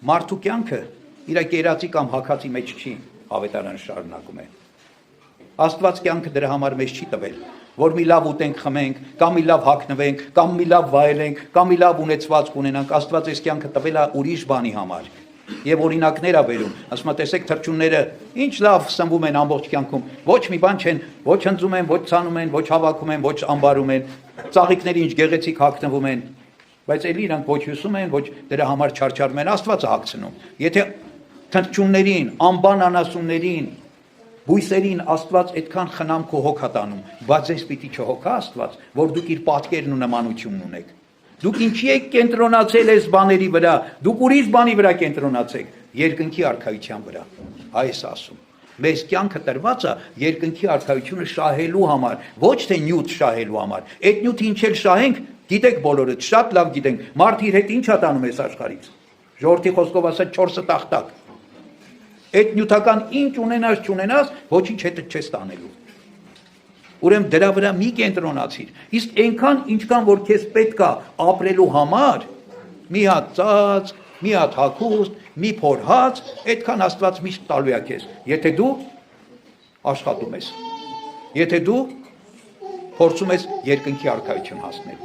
Մարդու կյանքը իր կերածի կամ հագածի մեջ չի, ավետարանը շարունակում է։ Աստված կյանքը դրա համար մեզ չի տվել, որ մի լավ ուտենք, խմենք, կամ մի լավ հագնվենք, կամ մի լավ վայելենք, կամ մի լավ ունեցվածք ունենանք, Աստված այս կյանքը տվել է ուրիշ բանի համար։ Եվ օրինակներ ա բերում, ասում է, տեսեք թռչունները ինչ լավ սնվում են ամբողջ կյանքում, ոչ մի բան չեն, ոչ հնձում են, ոչ ցանում են, ոչ հավաքում են, ոչ ամբարում են, ծաղիկները ինչ գեղեցիկ հագնվում են, բայց էլի իրանք ոչ հյուսում են, ոչ դրա համար չարչարում են, Աստված է հագցնում։ Եթե թռչուններին, անբան անասուններին, բույսերին Աստված այդքան խնամք ու հոգ է տանում, բայց ես պիտի չհոգա Աստված, որ դուք իր պատկերն ու նմանությունն ունեք։ Դուք ինչի եք կենտրոնացել այս բաների վրա, դուք ուրիշ բանի վրա կենտրոնացեք, երկնքի արքայության վրա, այս ասում։ Մեզ կյանքը տրված է երկնքի արքայությունը շահելու համար, ոչ թե նյութ շահելու համար։ Այդ նյութը ինչ էլ շահենք, գիտեք բոլորը, շատ լավ գիտենք, մարդը իր հետ ինչ է տանում այս աշխարհից։ Ժողովրդի խոսքով ասած 4 տախտակ։ Այդ նյութական ինչ ունենաս չունենաս, ոչինչ հետը չես տանելու։ Ուրեմն դրա վրա մի կենտրոնացիր։ Իսկ այնքան ինչքան որ քեզ պետք է ապրելու համար, մի հատ ծած, մի հատ հագուստ, մի փոր հաց, այդքան Աստված միշտ տալու է քեզ, եթե դու աշխատում ես։ Եթե դու փորձում ես երկնքի արքայություն հասնել։